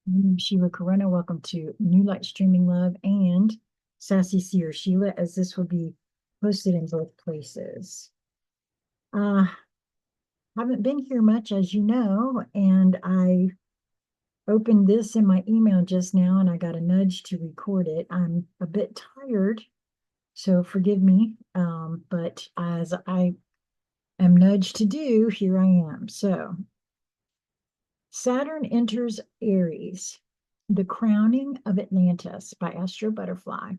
My name is Sheila Corona. Welcome to New Light Streaming Love and Sassy Seer Sheila, as this will be posted in both places. Uh, haven't been here much, as you know, and I opened this in my email just now and I got a nudge to record it. I'm a bit tired, so forgive me. But as I am nudged to do, here I am. So, Saturn enters Aries, the crowning of Atlantis by AstroButterfly.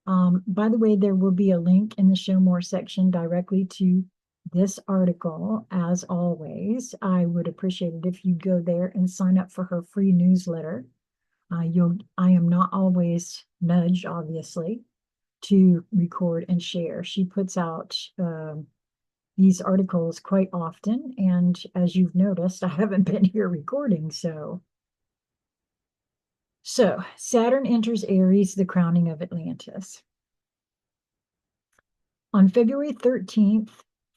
By the way, there will be a link in the show more section directly to this article. As always, I would appreciate it if you go there and sign up for her free newsletter. I am not always nudged, obviously, to record and share. She puts out these articles quite often, and as you've noticed, I haven't been here recording, so Saturn enters Aries, the crowning of Atlantis. On February 13th,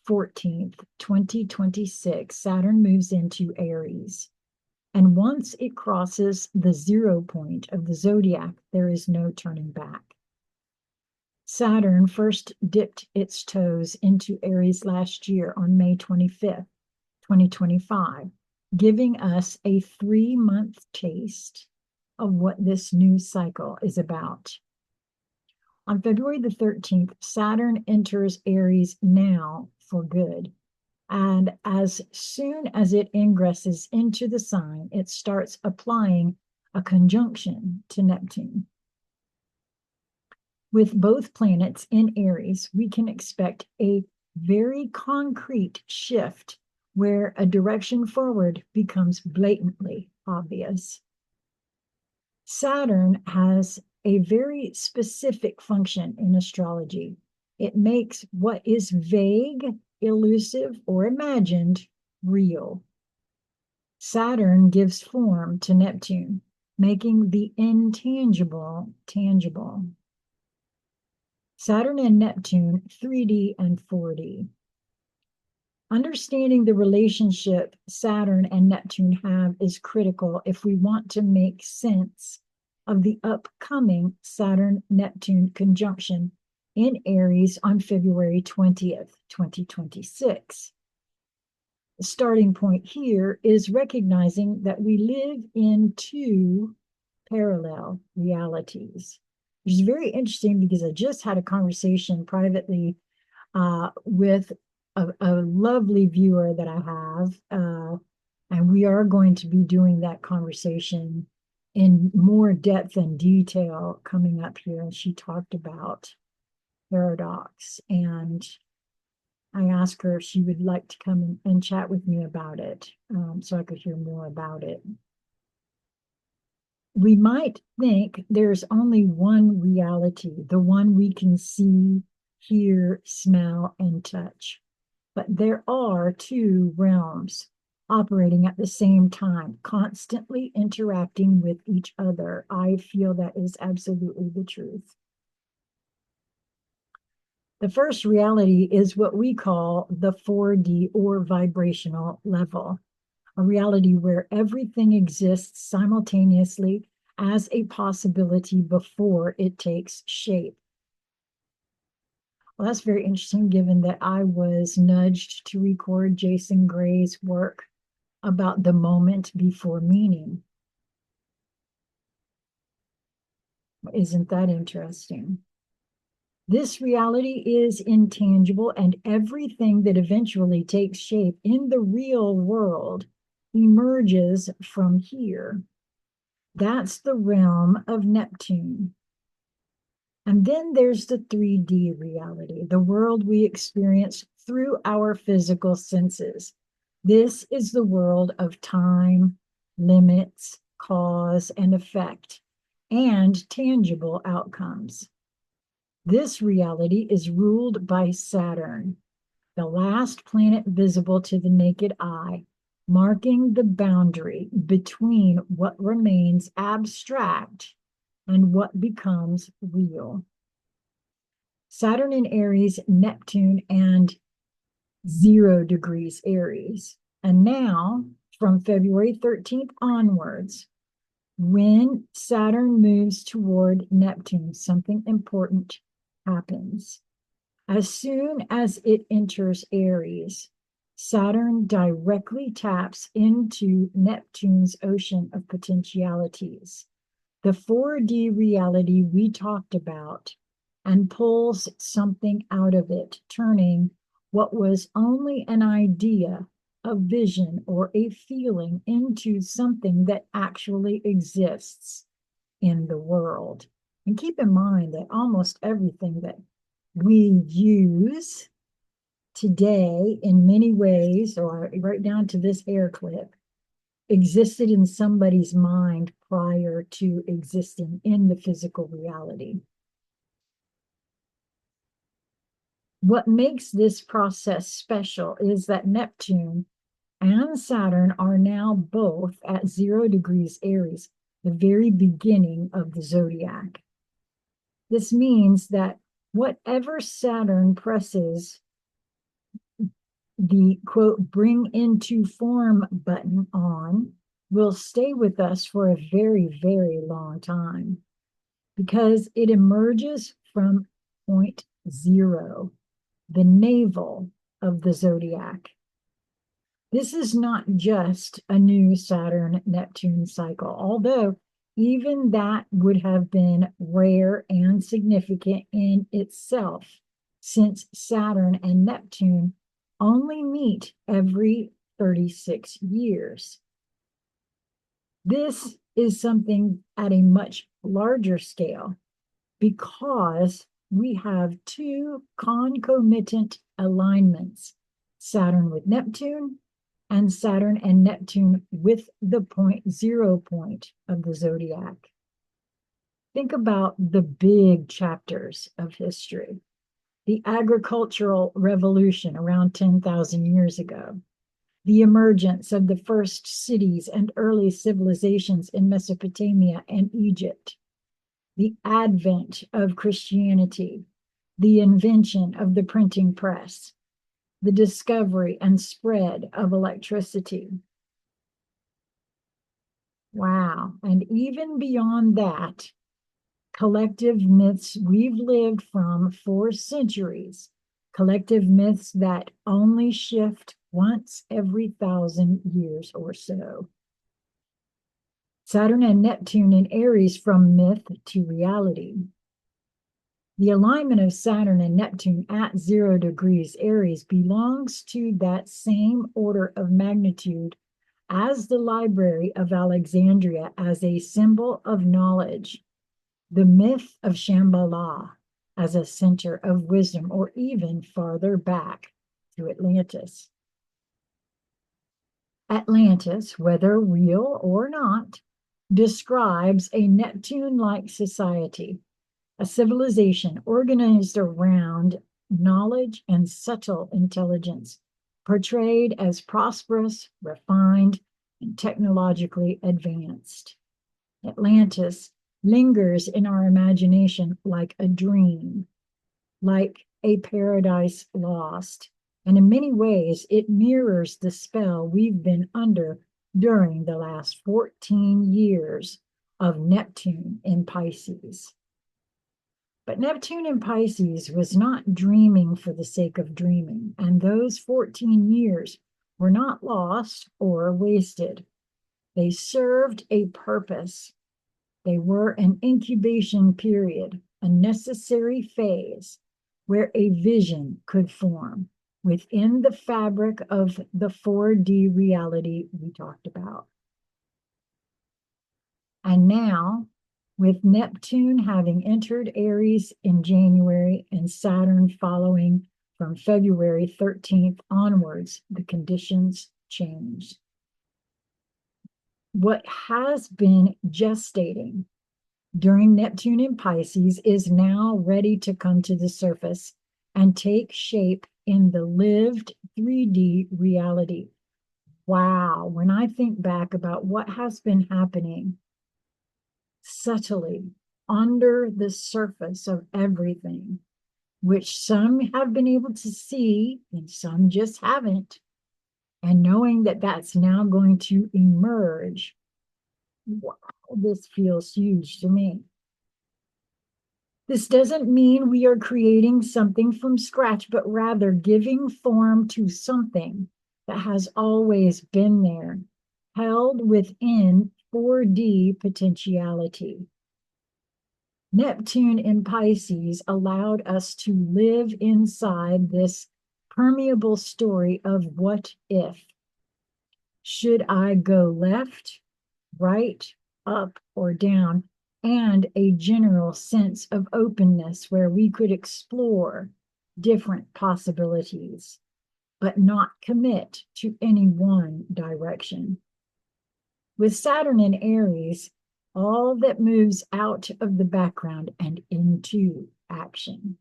14th, 2026, Saturn moves into Aries. And once it crosses the 0 point of the zodiac, there is no turning back. Saturn first dipped its toes into Aries last year on May 25th, 2025, giving us a 3-month taste of what this new cycle is about. On February the 13th, Saturn enters Aries now for good. And as soon as it ingresses into the sign, it starts applying a conjunction to Neptune. With both planets in Aries, we can expect a very concrete shift where a direction forward becomes blatantly obvious. Saturn has a very specific function in astrology. It makes what is vague, elusive, or imagined real. Saturn gives form to Neptune, making the intangible tangible. Saturn and Neptune, 3D and 4D. Understanding the relationship Saturn and Neptune have is critical if we want to make sense of the upcoming Saturn-Neptune conjunction in Aries on February 20th, 2026. The starting point here is recognizing that we live in two parallel realities, which is very interesting because I just had a conversation privately with a lovely viewer that I have, and we are going to be doing that conversation in more depth and detail coming up here. And she talked about paradox, and I asked her if she would like to come and chat with me about it, so I could hear more about it. We might think there's only one reality, the one we can see, hear, smell, and touch. But there are two realms operating at the same time, constantly interacting with each other. I feel that is absolutely the truth. The first reality is what we call the 4D or vibrational level, a reality where everything exists simultaneously as a possibility before it takes shape. Well, that's very interesting, given that I was nudged to record Jason Gray's work about the moment before meaning. Isn't that interesting? This reality is intangible, and everything that eventually takes shape in the real world emerges from here. That's the realm of Neptune. And then there's the 3D reality, the world we experience through our physical senses. This is the world of time, limits, cause and effect, and tangible outcomes. This reality is ruled by Saturn, the last planet visible to the naked eye, marking the boundary between what remains abstract and what becomes real. Saturn in Aries, Neptune, and 0 degrees Aries. And now from February 13th onwards, when Saturn moves toward Neptune, something important happens. As soon as it enters Aries, Saturn directly taps into Neptune's ocean of potentialities, the 4D reality we talked about, and pulls something out of it, turning what was only an idea, a vision, or a feeling into something that actually exists in the world. And keep in mind that almost everything that we use today in many ways, or right down to this hair clip, existed in somebody's mind prior to existing in the physical reality. What makes this process special is that Neptune and Saturn are now both at 0 degrees Aries, the very beginning of the zodiac. This means that whatever Saturn presses the quote, bring into form button on will stay with us for a very, very long time because it emerges from point 0, the navel of the zodiac. This is not just a new Saturn-Neptune cycle, although even that would have been rare and significant in itself, since Saturn and Neptune only meet every 36 years. This is something at a much larger scale because we have two concomitant alignments, Saturn with Neptune and Saturn and Neptune with the point 0 point of the zodiac. Think about the big chapters of history. The agricultural revolution around 10,000 years ago, the emergence of the first cities and early civilizations in Mesopotamia and Egypt, the advent of Christianity, the invention of the printing press, the discovery and spread of electricity. Wow. And even beyond that, collective myths we've lived from for centuries, collective myths that only shift once every 1,000 years or so. Saturn and Neptune in Aries from myth to reality. The alignment of Saturn and Neptune at 0 degrees Aries belongs to that same order of magnitude as the Library of Alexandria as a symbol of knowledge, the myth of Shambhala as a center of wisdom, or even farther back to Atlantis. Atlantis, whether real or not, describes a Neptune-like society, a civilization organized around knowledge and subtle intelligence, portrayed as prosperous, refined, and technologically advanced. Atlantis lingers in our imagination like a dream, like a paradise lost, and in many ways it mirrors the spell we've been under during the last 14 years of Neptune in Pisces. But Neptune in Pisces was not dreaming for the sake of dreaming, and those 14 years were not lost or wasted. They served a purpose. They were an incubation period, a necessary phase where a vision could form within the fabric of the 4D reality we talked about. And now, with Neptune having entered Aries in January and Saturn following from February 13th onwards, the conditions changed. What has been gestating during Neptune in Pisces is now ready to come to the surface and take shape in the lived 3D reality. Wow, when I think back about what has been happening subtly under the surface of everything, which some have been able to see and some just haven't, And knowing that that's now going to emerge, wow, this feels huge to me. This doesn't mean we are creating something from scratch, but rather giving form to something that has always been there, held within 4D potentiality. Neptune in Pisces allowed us to live inside this permeable story of what if. Should I go left, right, up, or down? And a general sense of openness where we could explore different possibilities, but not commit to any one direction. With Saturn in Aries, all that moves out of the background and into action.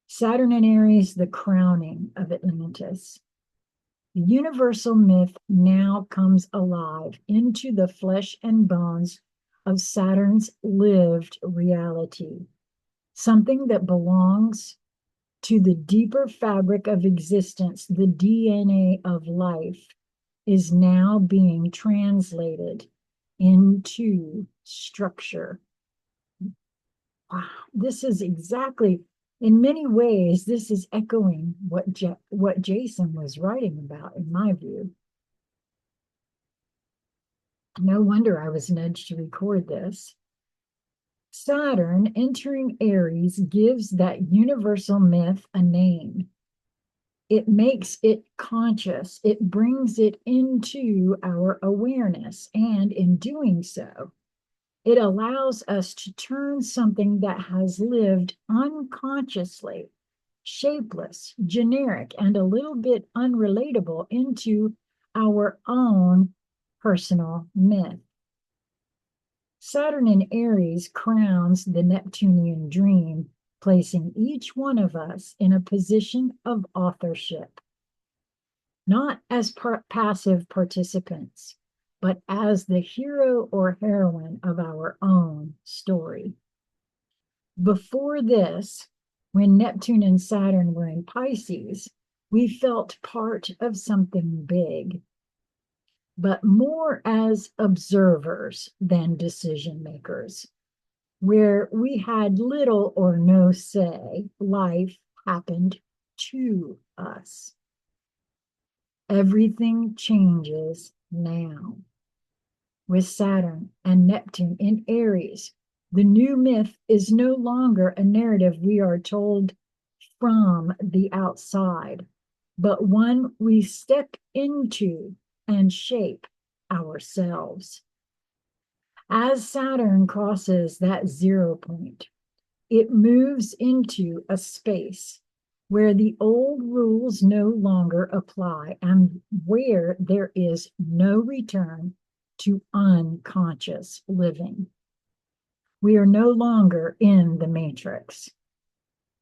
Saturn in Aries, the crowning of Atlantis. The universal myth now comes alive into the flesh and bones of Saturn's lived reality, something that belongs to the deeper fabric of existence, the DNA of life, is now being translated into structure. Wow, this is exactly, in many ways, this is echoing what Jason was writing about, in my view. No wonder I was nudged to record this. Saturn entering Aries gives that universal myth a name. It makes it conscious. It brings it into our awareness. And in doing so, it allows us to turn something that has lived unconsciously, shapeless, generic, and a little bit unrelatable into our own personal myth. Saturn in Aries crowns the Neptunian dream, placing each one of us in a position of authorship, not as passive participants, but as the hero or heroine of our own story. Before this, when Neptune and Saturn were in Pisces, we felt part of something big, but more as observers than decision makers, where we had little or no say. Life happened to us. Everything changes now. With Saturn and Neptune in Aries, the new myth is no longer a narrative we are told from the outside, but one we step into and shape ourselves. As Saturn crosses that 0 point, it moves into a space where the old rules no longer apply and where there is no return to unconscious living. We are no longer in the matrix,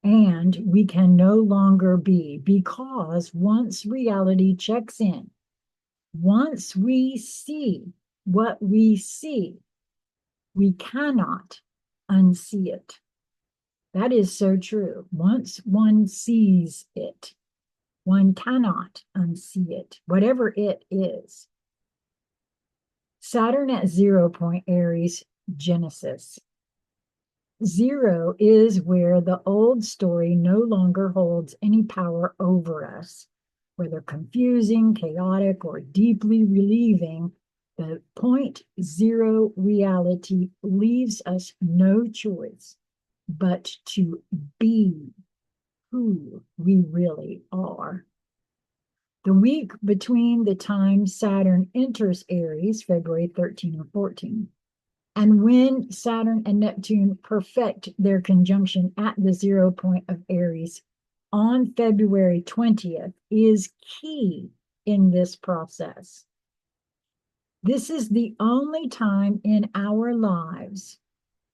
and we can no longer be, because once reality checks in, once we see what we see, we cannot unsee it. That is so true. Once one sees it, one cannot unsee it, whatever it is. Saturn at 0 point, Aries, Genesis. 0 is where the old story no longer holds any power over us. Whether confusing, chaotic, or deeply relieving, the point 0 reality leaves us no choice but to be who we really are. The week between the time Saturn enters Aries, February 13 or 14, and when Saturn and Neptune perfect their conjunction at the 0 point of Aries on February 20th is key in this process. This is the only time in our lives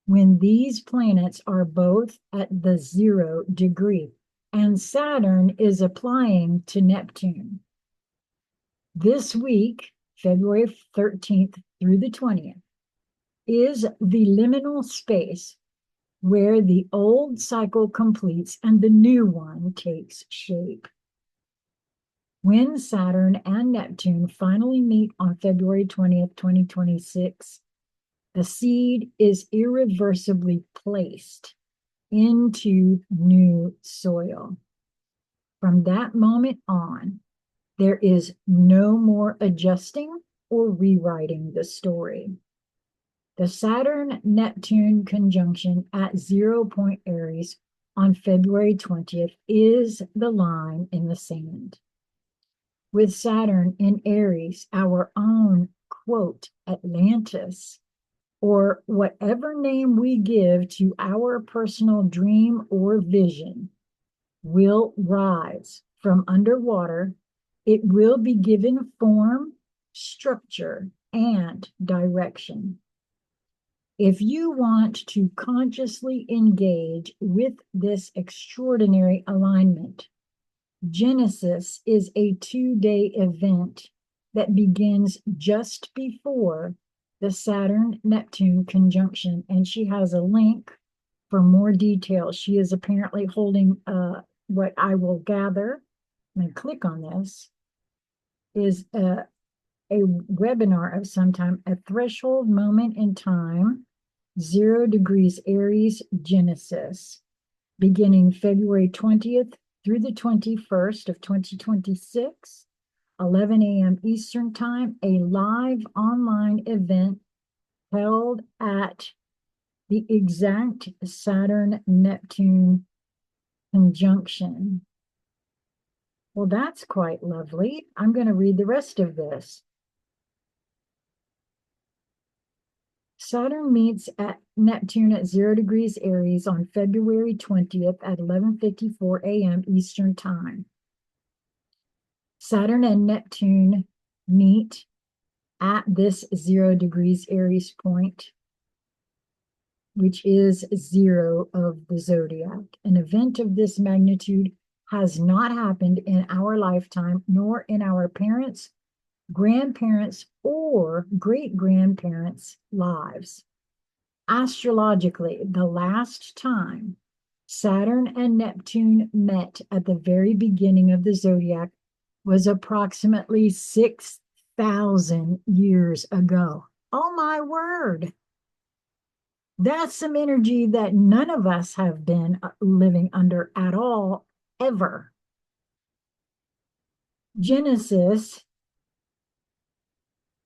when these planets are both at the 0 degree, and Saturn is applying to Neptune. This week, February 13th through the 20th, is the liminal space where the old cycle completes and the new one takes shape. When Saturn and Neptune finally meet on February 20th, 2026, the seed is irreversibly placed into new soil. From that moment on, there is no more adjusting or rewriting the story. The Saturn-Neptune conjunction at 0 point Aries on February 20th is the line in the sand. With Saturn in Aries, our own, quote, Atlantis, or whatever name we give to our personal dream or vision, will rise from underwater. It will be given form, structure, and direction. If you want to consciously engage with this extraordinary alignment, Genesis is a 2-day event that begins just before the Saturn-Neptune conjunction, and she has a link for more details. She is apparently holding what I will gather, and click on this, is a webinar of some time, a threshold moment in time, 0 degrees Aries Genesis, beginning February 20th through the 21st of 2026, 11 a.m. Eastern Time, a live online event held at the exact Saturn-Neptune conjunction. Well, that's quite lovely. I'm going to read the rest of this. Saturn meets at Neptune at 0 degrees Aries on February 20th at 11:54 a.m. Eastern Time. Saturn and Neptune meet at this 0 degrees Aries point, which is 0 of the zodiac. An event of this magnitude has not happened in our lifetime, nor in our parents', grandparents, or great-grandparents' lives. Astrologically, the last time Saturn and Neptune met at the very beginning of the zodiac was approximately 6,000 years ago. Oh my word! That's some energy that none of us have been living under at all, ever. Genesis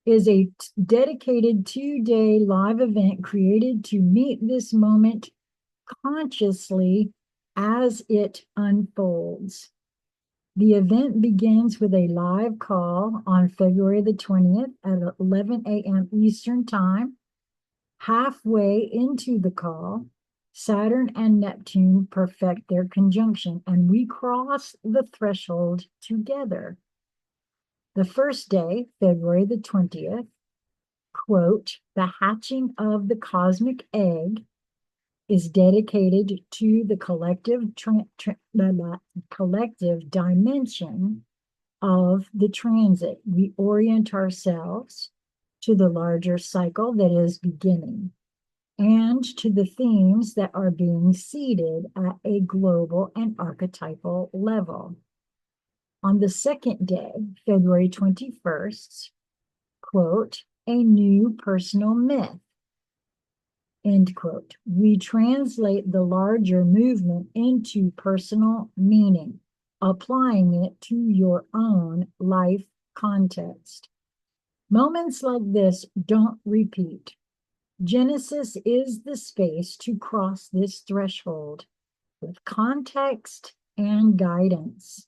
is a dedicated 2-day live event created to meet this moment consciously as it unfolds. The event begins with a live call on February the 20th at 11 a.m. Eastern Time. Halfway into the call, Saturn and Neptune perfect their conjunction, and we cross the threshold together. The first day, February the 20th, quote, the hatching of the cosmic egg, is dedicated to the collective dimension of the transit. We orient ourselves to the larger cycle that is beginning and to the themes that are being seeded at a global and archetypal level. On the second day, February 21st, quote, a new personal myth, end quote. We translate the larger movement into personal meaning, applying it to your own life context. Moments like this don't repeat. Genesis is the space to cross this threshold with context and guidance.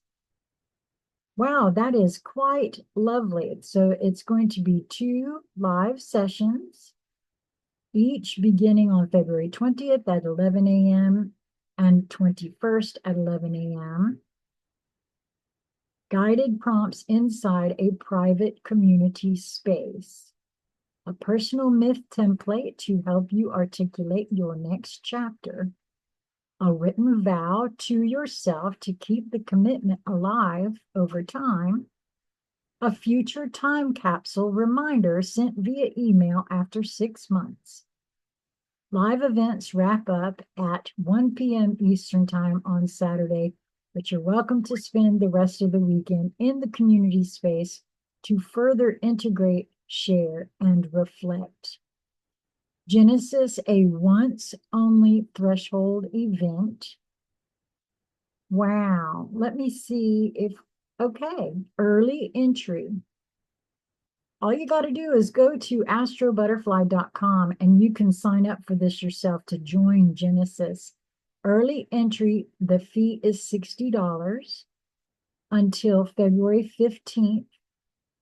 Wow, that is quite lovely. So it's going to be 2 live sessions, each beginning on February 20th at 11 a.m. and 21st at 11 a.m. Guided prompts inside a private community space. A personal myth template to help you articulate your next chapter. A written vow to yourself to keep the commitment alive over time. A future time capsule reminder sent via email after 6 months. Live events wrap up at 1 p.m. Eastern Time on Saturday, but you're welcome to spend the rest of the weekend in the community space to further integrate, share, and reflect. Genesis, a once-only threshold event. Wow. Let me see if, okay, early entry. All you got to do is go to astrobutterfly.com and you can sign up for this yourself to join Genesis. Early entry, the fee is $60 until February 15th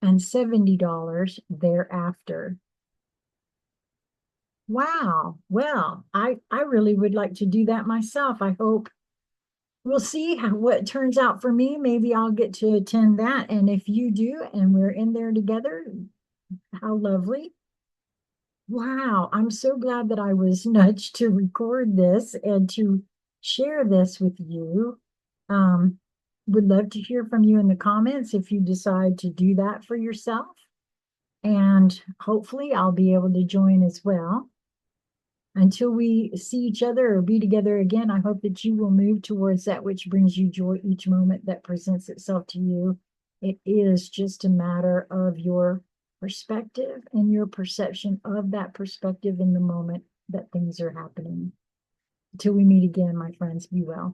and $70 thereafter. Wow. Well, I really would like to do that myself. I hope we'll see what turns out for me. Maybe I'll get to attend that. And if you do, and we're in there together, how lovely. Wow. I'm so glad that I was nudged to record this and to share this with you. Um, would love to hear from you in the comments if you decide to do that for yourself. And hopefully I'll be able to join as well. Until we see each other or be together again, I hope that you will move towards that which brings you joy each moment that presents itself to you. It is just a matter of your perspective and your perception of that perspective in the moment that things are happening. Until we meet again, my friends, be well.